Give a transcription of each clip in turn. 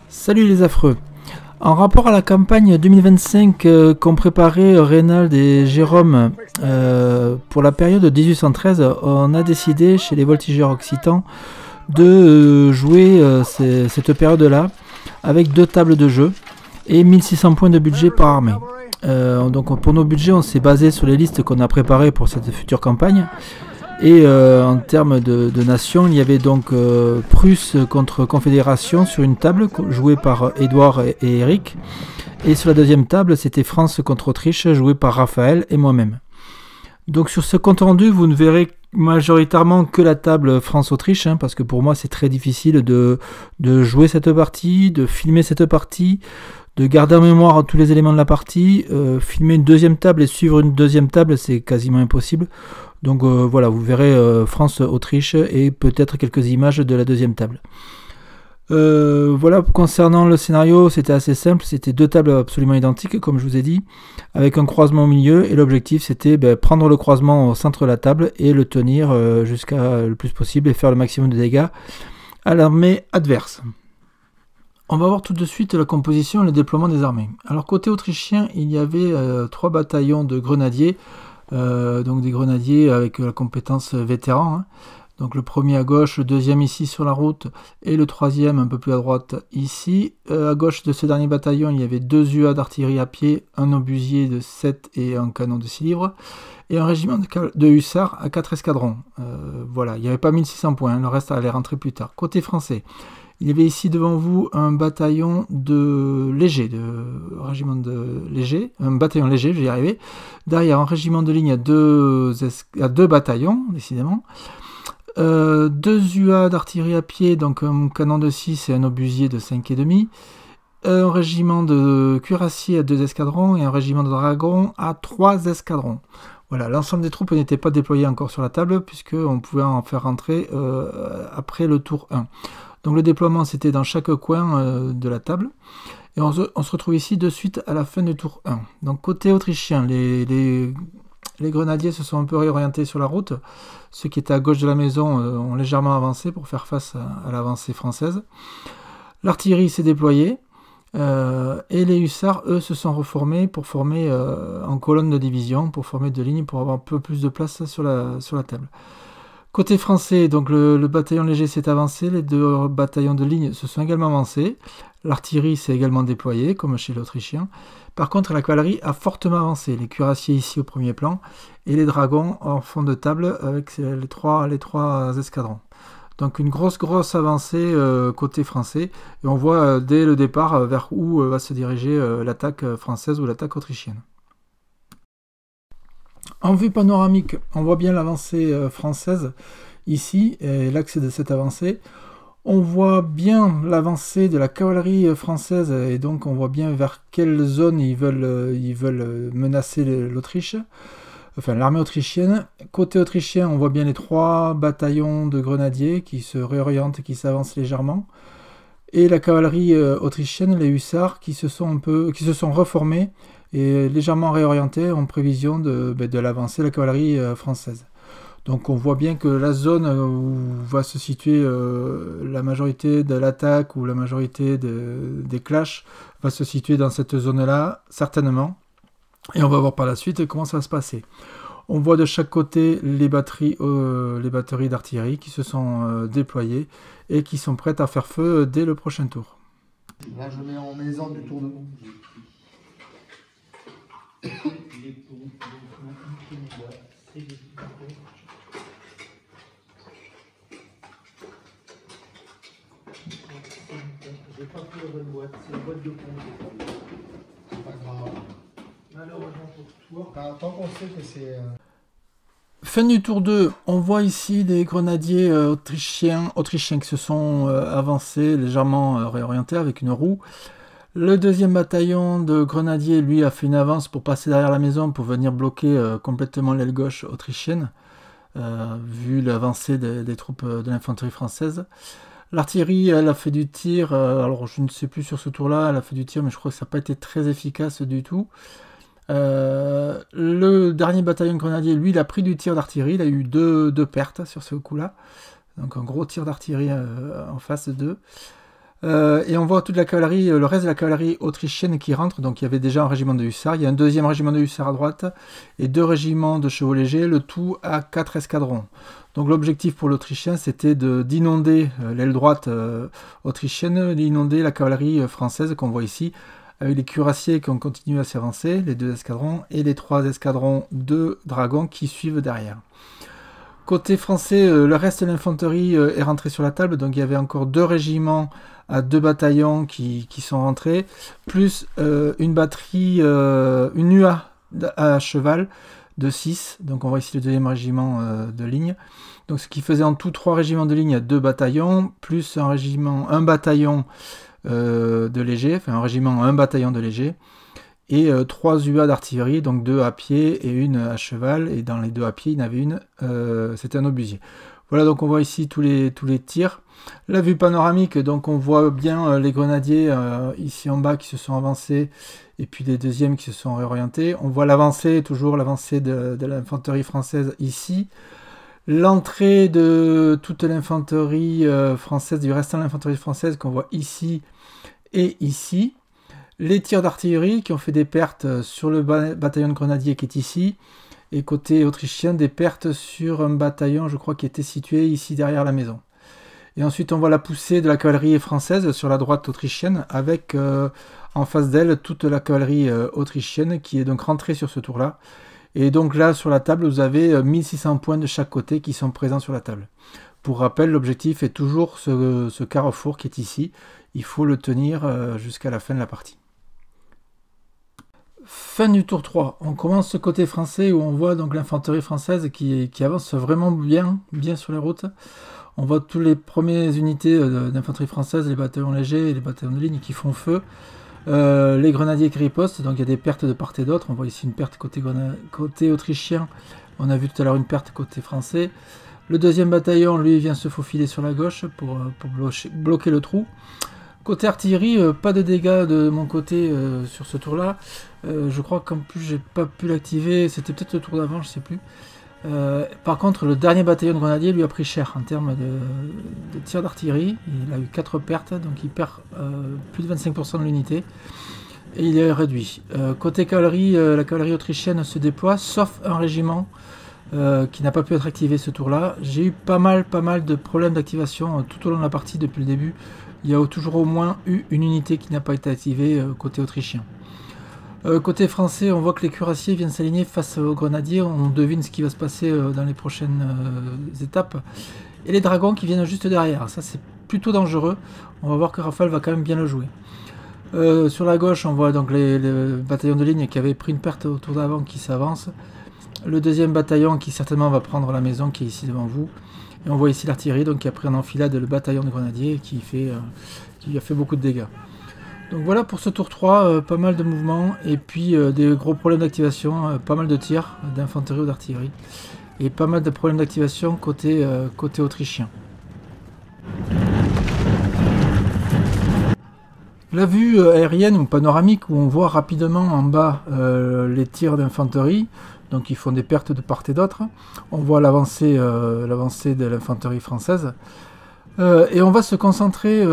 Salut les affreux. En rapport à la campagne 2025 qu'ont préparé Reynald et Jérôme pour la période 1813, on a décidé chez les voltigeurs occitans de jouer cette période-là avec 2 tables de jeu et 1600 points de budget par armée. Donc pour nos budgets, on s'est basé sur les listes qu'on a préparées pour cette future campagne. Et en termes de nations, il y avait donc Prusse contre Confédération sur une table jouée par Édouard et Eric. Et sur la deuxième table, c'était France contre Autriche jouée par Raphaël et moi-même. Donc sur ce compte rendu, vous ne verrez majoritairement que la table France-Autriche, parce que pour moi c'est très difficile de jouer cette partie, de filmer cette partie, de garder en mémoire tous les éléments de la partie. Filmer une deuxième table et suivre une deuxième table, c'est quasiment impossible. Donc voilà, vous verrez France-Autriche et peut-être quelques images de la deuxième table. Voilà, concernant le scénario, c'était assez simple, c'était 2 tables absolument identiques, comme je vous ai dit, avec un croisement au milieu, et l'objectif c'était prendre le croisement au centre de la table et le tenir jusqu'à le plus possible et faire le maximum de dégâts à l'armée adverse. On va voir tout de suite la composition et le déploiement des armées. Alors côté autrichien, il y avait 3 bataillons de grenadiers, donc des grenadiers avec la compétence vétéran. Donc le premier à gauche, le deuxième ici sur la route et le troisième un peu plus à droite ici. À gauche de ce dernier bataillon, il y avait 2 UA d'artillerie à pied, un obusier de 7 et un canon de 6 livres et un régiment de hussards à 4 escadrons. Voilà, il n'y avait pas 1600 points, le reste allait rentrer plus tard. Côté français, il y avait ici devant vous un bataillon de léger, régiment de léger, un bataillon léger, je vais y arriver. Derrière, un régiment de ligne à 2 bataillons, décidément. 2 UA d'artillerie à pied, donc un canon de 6 et un obusier de 5,5. Un régiment de cuirassiers à 2 escadrons et un régiment de dragons à 3 escadrons. Voilà, l'ensemble des troupes n'était pas déployé encore sur la table, puisqu'on pouvait en faire rentrer après le tour 1. Donc le déploiement, c'était dans chaque coin de la table. Et on se retrouve ici de suite à la fin du tour 1. Donc côté autrichien, les grenadiers se sont un peu réorientés sur la route. Ceux qui étaient à gauche de la maison ont légèrement avancé pour faire face à l'avancée française. L'artillerie s'est déployée. Et les hussards, eux, se sont reformés pour former en colonne de division, pour former 2 lignes, pour avoir un peu plus de place sur la table. Côté français, donc le bataillon léger s'est avancé, les 2 bataillons de ligne se sont également avancés, l'artillerie s'est également déployée, comme chez l'Autrichien. Par contre, la cavalerie a fortement avancé, les cuirassiers ici au premier plan, et les dragons en fond de table avec les trois escadrons. Donc une grosse avancée côté français, et on voit dès le départ vers où va se diriger l'attaque française ou l'attaque autrichienne. En vue panoramique, on voit bien l'avancée française ici, et l'axe de cette avancée. On voit bien l'avancée de la cavalerie française, et donc on voit bien vers quelle zone ils veulent menacer l'Autriche, enfin l'armée autrichienne. Côté autrichien, on voit bien les 3 bataillons de grenadiers qui se réorientent, qui s'avancent légèrement. Et la cavalerie autrichienne, les hussards, qui se sont reformés et légèrement réorientés en prévision de l'avancée de la cavalerie française. Donc on voit bien que la zone où va se situer la majorité de l'attaque ou la majorité des clashs va se situer dans cette zone-là, certainement. Et on va voir par la suite comment ça va se passer. On voit de chaque côté les batteries d'artillerie qui se sont déployées et qui sont prêtes à faire feu dès le prochain tour. Là, je mets en maison du tour de J'ai pas pris la bonne boîte, c'est une boîte de pont. C'est pas grave. Malheureusement pour toi. Tant qu'on sait que c'est... Fin du tour 2, on voit ici des grenadiers autrichiens qui se sont avancés, légèrement réorientés avec une roue. Le deuxième bataillon de grenadiers, lui, a fait une avance pour passer derrière la maison pour venir bloquer complètement l'aile gauche autrichienne, vu l'avancée des troupes de l'infanterie française. L'artillerie, elle a fait du tir, alors je ne sais plus sur ce tour-là, elle a fait du tir, mais je crois que ça n'a pas été très efficace du tout. Le dernier bataillon de grenadiers, lui, il a pris du tir d'artillerie, il a eu deux pertes sur ce coup-là. Donc un gros tir d'artillerie en face d'eux. Et on voit toute la cavalerie, le reste de la cavalerie autrichienne qui rentre. Donc il y avait déjà un régiment de hussards, il y a un deuxième régiment de hussards à droite et 2 régiments de chevaux légers, le tout à 4 escadrons. Donc l'objectif pour l'Autrichien, c'était d'inonder l'aile droite autrichienne, d'inonder la cavalerie française qu'on voit ici, avec les cuirassiers qui ont continué à s'avancer, les 2 escadrons, et les 3 escadrons de dragons qui suivent derrière. Côté français, le reste de l'infanterie est rentré sur la table, donc il y avait encore 2 régiments à 2 bataillons qui sont rentrés, plus une batterie, une UA à cheval de 6, donc on voit ici le 2e régiment de ligne, donc ce qui faisait en tout 3 régiments de ligne à 2 bataillons, plus un bataillon de léger, enfin un régiment, un bataillon de léger, et 3 UA d'artillerie, donc 2 à pied et une à cheval, et dans les 2 à pied, il y en avait une, c'était un obusier. Voilà, donc on voit ici tous les tirs. La vue panoramique, donc on voit bien les grenadiers ici en bas qui se sont avancés, et puis les deuxièmes qui se sont réorientés. On voit l'avancée, toujours l'avancée de l'infanterie française ici. L'entrée de toute l'infanterie française, du restant de l'infanterie française qu'on voit ici et ici. Les tirs d'artillerie qui ont fait des pertes sur le bataillon de grenadiers qui est ici. Et côté autrichien, des pertes sur un bataillon, je crois, qui était situé ici derrière la maison. Et ensuite, on voit la poussée de la cavalerie française sur la droite autrichienne, avec en face d'elle toute la cavalerie autrichienne qui est donc rentrée sur ce tour-là. Et donc là, sur la table, vous avez 1600 points de chaque côté qui sont présents sur la table. Pour rappel, l'objectif est toujours ce carrefour qui est ici. Il faut le tenir jusqu'à la fin de la partie. Fin du tour 3. On commence ce côté français où on voit donc l'infanterie française qui avance vraiment bien sur les routes. On voit toutes les premières unités d'infanterie française, les bataillons légers et les bataillons de ligne qui font feu. Les grenadiers qui ripostent, donc il y a des pertes de part et d'autre. On voit ici une perte côté autrichien. On a vu tout à l'heure une perte côté français. Le 2e bataillon, lui, vient se faufiler sur la gauche pour bloquer le trou. Côté artillerie, pas de dégâts de mon côté sur ce tour-là. Je crois qu'en plus, j'ai pas pu l'activer. C'était peut-être le tour d'avant, je sais plus. Par contre, le dernier bataillon de grenadiers lui a pris cher en termes de tir d'artillerie. Il a eu 4 pertes, donc il perd plus de 25% de l'unité. Et il est réduit. Côté cavalerie, la cavalerie autrichienne se déploie, sauf un régiment qui n'a pas pu être activé ce tour-là. J'ai eu pas mal de problèmes d'activation tout au long de la partie depuis le début. Il y a toujours au moins eu une unité qui n'a pas été activée côté autrichien. Côté français, on voit que les cuirassiers viennent s'aligner face aux grenadiers. On devine ce qui va se passer dans les prochaines étapes. Et les dragons qui viennent juste derrière. Ça, c'est plutôt dangereux. On va voir que Rafale va quand même bien le jouer. Sur la gauche, on voit donc les bataillons de ligne qui avaient pris une perte au tour d'avant qui s'avance. Le 2e bataillon qui certainement va prendre la maison qui est ici devant vous. Et on voit ici l'artillerie donc qui a pris en enfilade le bataillon de grenadiers qui a fait beaucoup de dégâts. Donc voilà pour ce tour 3, pas mal de mouvements et puis des gros problèmes d'activation, pas mal de tirs d'infanterie ou d'artillerie et pas mal de problèmes d'activation côté autrichien. La vue aérienne ou panoramique où on voit rapidement en bas les tirs d'infanterie, donc ils font des pertes de part et d'autre. On voit l'avancée de l'infanterie française. Et on va se concentrer,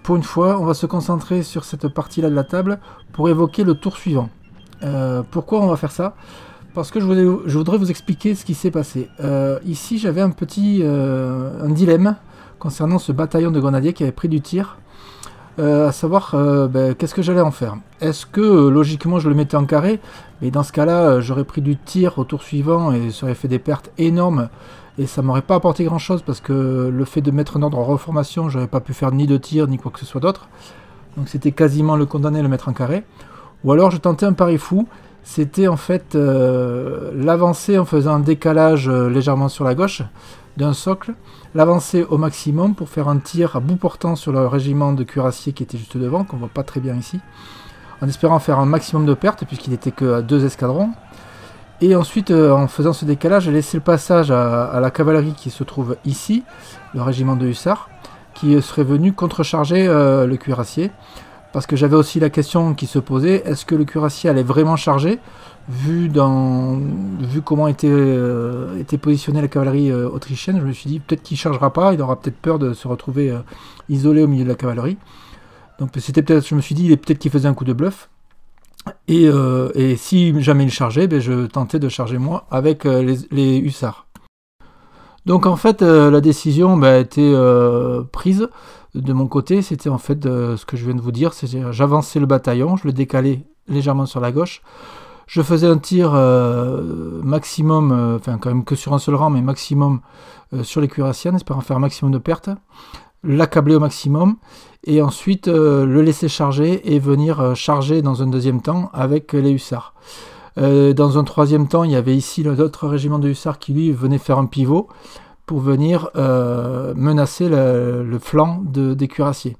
pour une fois, on va se concentrer sur cette partie-là de la table pour évoquer le tour suivant. Pourquoi on va faire ça? Parce que je voudrais vous expliquer ce qui s'est passé. Ici, j'avais un dilemme concernant ce bataillon de grenadiers qui avait pris du tir. À savoir qu'est-ce que j'allais en faire. Est-ce que logiquement je le mettais en carré, mais dans ce cas-là j'aurais pris du tir au tour suivant et ça aurait fait des pertes énormes et ça m'aurait pas apporté grand chose parce que le fait de mettre un ordre en reformation, j'aurais pas pu faire ni de tir ni quoi que ce soit d'autre, donc c'était quasiment le condamner à le mettre en carré. Ou alors je tentais un pari fou, c'était en fait l'avancer en faisant un décalage légèrement sur la gauche d'un socle, l'avancer au maximum pour faire un tir à bout portant sur le régiment de cuirassiers qui était juste devant, qu'on voit pas très bien ici, en espérant faire un maximum de pertes puisqu'il n'était que à 2 escadrons. Et ensuite, en faisant ce décalage, laisser le passage à la cavalerie qui se trouve ici, le régiment de hussards, qui serait venu contrecharger le cuirassier. Parce que j'avais aussi la question qui se posait, est-ce que le cuirassier allait vraiment charger? vu comment était positionnée la cavalerie autrichienne, je me suis dit peut-être qu'il ne chargera pas, il aura peut-être peur de se retrouver isolé au milieu de la cavalerie. Donc c'était peut-être, je me suis dit peut-être qu'il faisait un coup de bluff. Et si jamais il chargeait, je tentais de charger moi avec les hussards. Donc en fait la décision a été prise de mon côté, c'était en fait ce que je viens de vous dire, c'est j'avançais le bataillon, je le décalais légèrement sur la gauche, je faisais un tir maximum, enfin quand même que sur un seul rang, mais maximum sur les cuirassiens, espérant faire un maximum de pertes, l'accabler au maximum, et ensuite le laisser charger et venir charger dans un deuxième temps avec les hussards. Dans un troisième temps, il y avait ici l'autre régiment de hussards qui lui venait faire un pivot pour venir menacer le flanc des cuirassiers.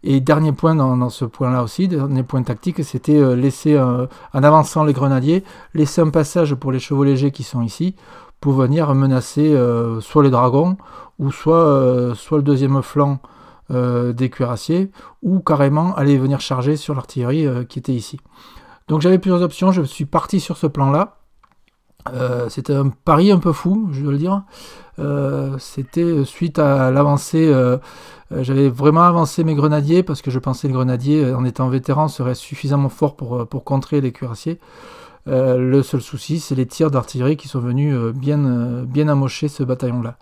Et dernier point dans ce point-là aussi, dernier point tactique, c'était laisser, en avançant les grenadiers, laisser un passage pour les chevaux légers qui sont ici, pour venir menacer soit les dragons, ou soit le deuxième flanc des cuirassiers, ou carrément aller venir charger sur l'artillerie qui était ici. Donc j'avais plusieurs options, je suis parti sur ce plan-là. C'était un pari un peu fou, je dois le dire. C'était suite à l'avancée, j'avais vraiment avancé mes grenadiers parce que je pensais que les grenadiers, en étant vétérans, seraient suffisamment forts pour contrer les cuirassiers. Le seul souci, c'est les tirs d'artillerie qui sont venus bien amocher ce bataillon-là.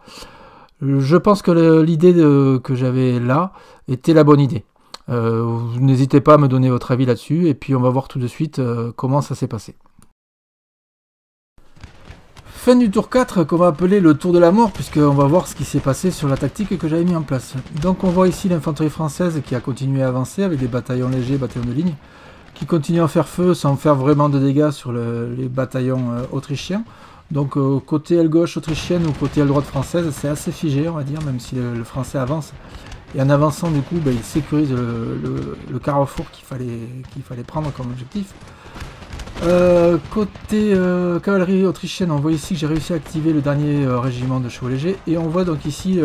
Je pense que l'idée que j'avais là était la bonne idée. N'hésitez pas à me donner votre avis là-dessus, et puis on va voir tout de suite comment ça s'est passé. Fin du tour 4 qu'on va appeler le tour de la mort, puisqu'on va voir ce qui s'est passé sur la tactique que j'avais mis en place. Donc on voit ici l'infanterie française qui a continué à avancer avec des bataillons légers, bataillons de ligne, qui continuent à faire feu sans faire vraiment de dégâts sur les bataillons autrichiens. Donc côté aile gauche autrichienne ou côté aile droite française, c'est assez figé on va dire, même si le français avance. Et en avançant du coup, il sécurise le carrefour qu'il fallait prendre comme objectif. Côté cavalerie autrichienne, on voit ici que j'ai réussi à activer le dernier régiment de chevaux légers, et on voit donc ici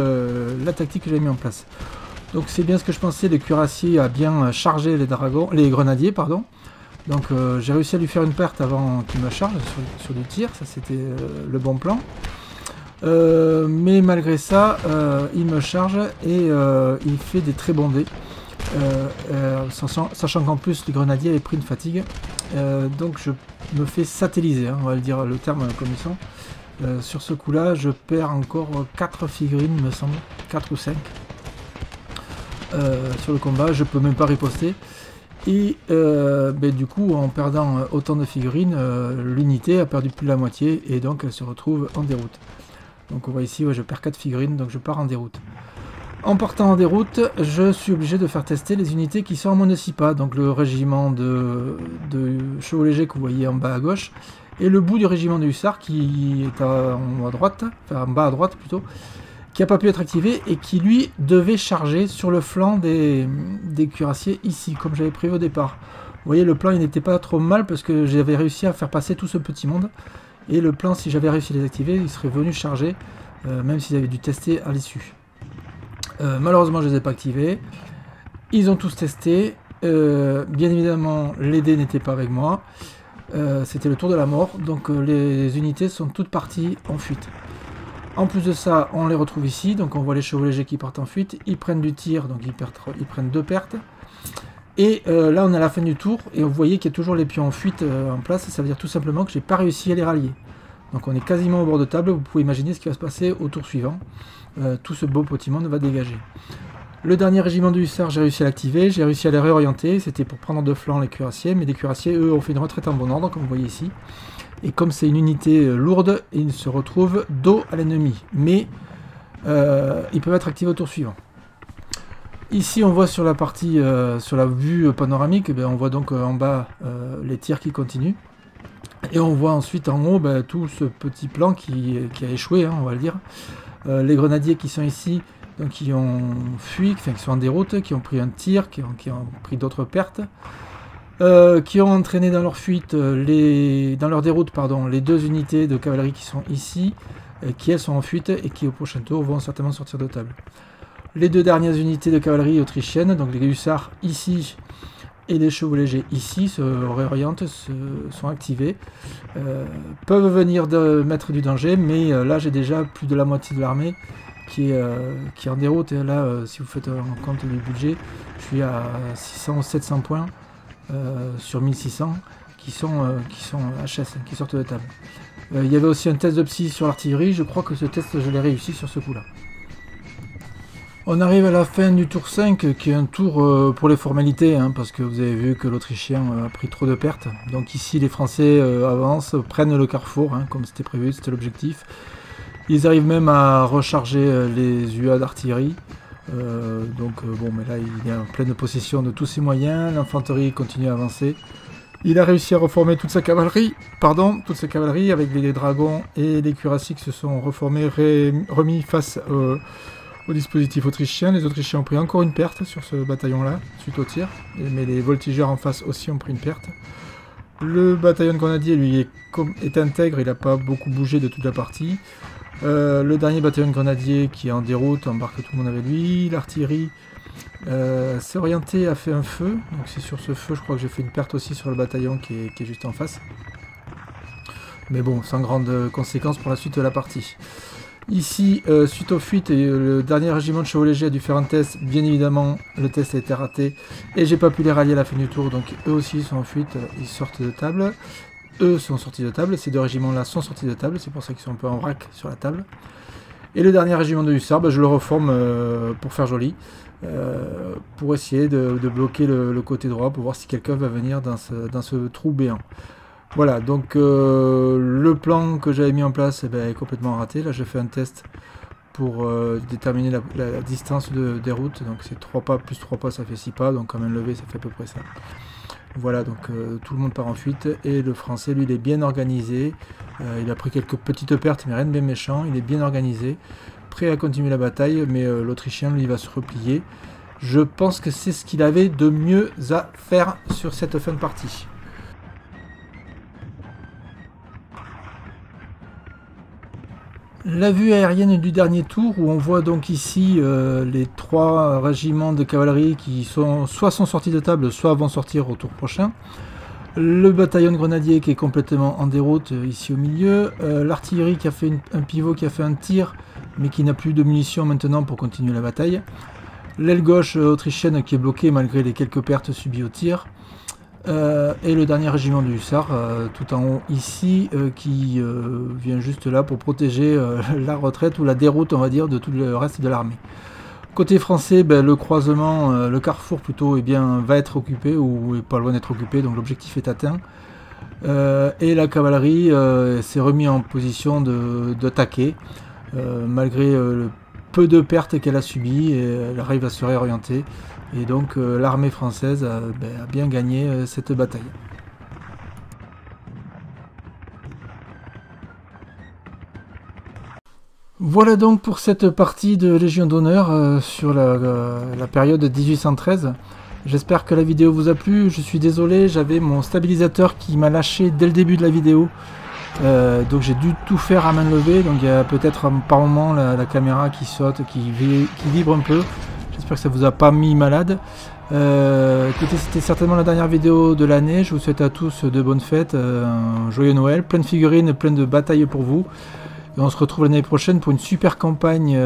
la tactique que j'avais mis en place. Donc c'est bien ce que je pensais, le cuirassier a bien chargé les grenadiers, pardon. Donc j'ai réussi à lui faire une perte avant qu'il me charge sur du tir, ça c'était le bon plan. Mais malgré ça, il me charge et il fait des très bons dés. Sachant qu'en plus les grenadiers avaient pris une fatigue, donc je me fais satelliser, on va le dire le terme comme ils sont. Sur ce coup là je perds encore 4 figurines il me semble, 4 ou 5 sur le combat, je peux même pas riposter, et du coup en perdant autant de figurines, l'unité a perdu plus de la moitié et donc elle se retrouve en déroute. Donc on voit ici, je perds 4 figurines, donc je pars en déroute. En partant en déroute, je suis obligé de faire tester les unités qui sont en monocipat, donc le régiment de chevaux légers que vous voyez en bas à gauche, et le bout du régiment de hussards qui est en droite, enfin en bas à droite plutôt, qui n'a pas pu être activé et qui lui devait charger sur le flanc des cuirassiers ici, comme j'avais prévu au départ. Vous voyez, le plan il n'était pas trop mal parce que j'avais réussi à faire passer tout ce petit monde, et le plan, si j'avais réussi à les activer, ils seraient venus charger, même s'ils avaient dû tester à l'issue. Malheureusement je ne les ai pas activés, ils ont tous testé, bien évidemment les dés n'étaient pas avec moi, c'était le tour de la mort, donc les unités sont toutes parties en fuite. En plus de ça, on les retrouve ici, donc on voit les chevaux légers qui partent en fuite, ils prennent du tir, donc ils prennent 2 pertes, et là on est à la fin du tour, et vous voyez qu'il y a toujours les pions en fuite en place, ça veut dire tout simplement que j'ai pas réussi à les rallier. Donc on est quasiment au bord de table, vous pouvez imaginer ce qui va se passer au tour suivant. Tout ce beau petit monde va dégager. Le dernier régiment de hussards, j'ai réussi à l'activer, j'ai réussi à les réorienter, c'était pour prendre de flanc les cuirassiers, mais les cuirassiers, eux, ont fait une retraite en bon ordre, comme vous voyez ici. Et comme c'est une unité lourde, ils se retrouvent dos à l'ennemi, mais ils peuvent être activés au tour suivant. Ici, on voit sur la partie, sur la vue panoramique, on voit donc en bas les tirs qui continuent. Et on voit ensuite en haut tout ce petit plan qui a échoué, on va le dire. Les grenadiers qui sont ici, donc qui ont fui, enfin qui sont en déroute, qui ont pris un tir, qui ont pris d'autres pertes, qui ont entraîné dans leur fuite, dans leur déroute, pardon, les 2 unités de cavalerie qui sont ici, qui elles sont en fuite et qui au prochain tour vont certainement sortir de table. Les 2 dernières unités de cavalerie autrichienne, donc les hussards ici et les chevaux légers ici se réorientent, sont activés, peuvent venir mettre du danger, mais là j'ai déjà plus de la moitié de l'armée qui est en déroute, et là si vous faites en compte du budget, je suis à 600 ou 700 points sur 1600 qui sont HS, qui sortent de table. Il y avait aussi un test de psy sur l'artillerie, je crois que ce test je l'ai réussi sur ce coup là. On arrive à la fin du tour 5, qui est un tour pour les formalités, hein, parce que vous avez vu que l'Autrichien a pris trop de pertes. Donc ici les Français avancent, prennent le carrefour, hein, comme c'était prévu, c'était l'objectif. Ils arrivent même à recharger les UA d'artillerie. Bon, mais là il est en pleine possession de tous ses moyens, l'infanterie continue à avancer. Il a réussi à reformer toute sa cavalerie, avec les dragons et les cuirassiers qui se sont reformés, remis face au dispositif autrichien. Les Autrichiens ont pris encore une perte sur ce bataillon-là, suite au tir, mais les voltigeurs en face aussi ont pris une perte. Le bataillon de grenadiers, lui, est intègre, il n'a pas beaucoup bougé de toute la partie. Le dernier bataillon de grenadiers qui est en déroute embarque tout le monde avec lui. L'artillerie s'est orientée, a fait un feu, donc c'est sur ce feu, je crois que j'ai fait une perte aussi sur le bataillon qui est juste en face. Mais bon, sans grande conséquence pour la suite de la partie. Ici, suite aux fuites, le dernier régiment de chevaux légers a dû faire un test. Bien évidemment, le test a été raté et j'ai pas pu les rallier à la fin du tour. Donc eux aussi sont en fuite, ils sortent de table. Eux sont sortis de table, ces deux régiments-là sont sortis de table, c'est pour ça qu'ils sont un peu en vrac sur la table. Et le dernier régiment de hussards, je le reforme pour faire joli, pour essayer de bloquer le côté droit, pour voir si quelqu'un va venir dans ce trou béant. Voilà, donc le plan que j'avais mis en place est complètement raté. Là, j'ai fait un test pour déterminer la distance des routes. Donc c'est 3 pas plus 3 pas, ça fait 6 pas. Donc à main levée, ça fait à peu près ça. Voilà, donc tout le monde part en fuite. Et le français, lui, il est bien organisé. Il a pris quelques petites pertes, mais rien de bien méchant. Il est bien organisé, prêt à continuer la bataille. Mais l'Autrichien, lui, va se replier. Je pense que c'est ce qu'il avait de mieux à faire sur cette fin de partie. La vue aérienne du dernier tour, où on voit donc ici les 3 régiments de cavalerie qui sont sortis de table, soit vont sortir au tour prochain. Le bataillon de grenadiers qui est complètement en déroute ici au milieu. L'artillerie qui a fait un pivot, qui a fait un tir, mais qui n'a plus de munitions maintenant pour continuer la bataille. L'aile gauche autrichienne qui est bloquée malgré les quelques pertes subies au tir. Et le dernier régiment de hussards tout en haut ici qui vient juste là pour protéger la retraite ou la déroute, on va dire, de tout le reste de l'armée. Côté français, le croisement, le carrefour plutôt, va être occupé ou est pas loin d'être occupé, donc l'objectif est atteint. Et la cavalerie s'est remis en position d'attaquer malgré le peu de pertes qu'elle a subies, et elle arrive à se réorienter. Et donc l'armée française a bien gagné cette bataille. Voilà donc pour cette partie de Légion d'honneur sur la période 1813. J'espère que la vidéo vous a plu. Je suis désolé, j'avais mon stabilisateur qui m'a lâché dès le début de la vidéo. Donc j'ai dû tout faire à main levée. Donc il y a peut-être par moment la caméra qui saute, qui vibre un peu. J'espère que ça vous a pas mis malade. Écoutez, c'était certainement la dernière vidéo de l'année. Je vous souhaite à tous de bonnes fêtes, un joyeux Noël, plein de figurines, plein de batailles pour vous. Et on se retrouve l'année prochaine pour une super campagne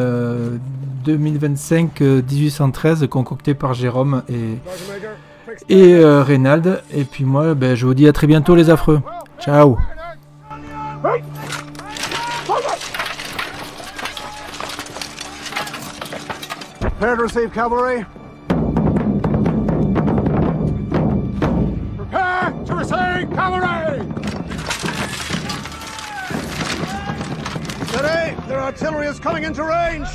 2025-1813 concoctée par Jérôme et Reynald. Et puis moi, je vous dis à très bientôt les affreux. Ciao. Prepare to receive cavalry. Prepare to receive cavalry. Steady, their artillery is coming into range.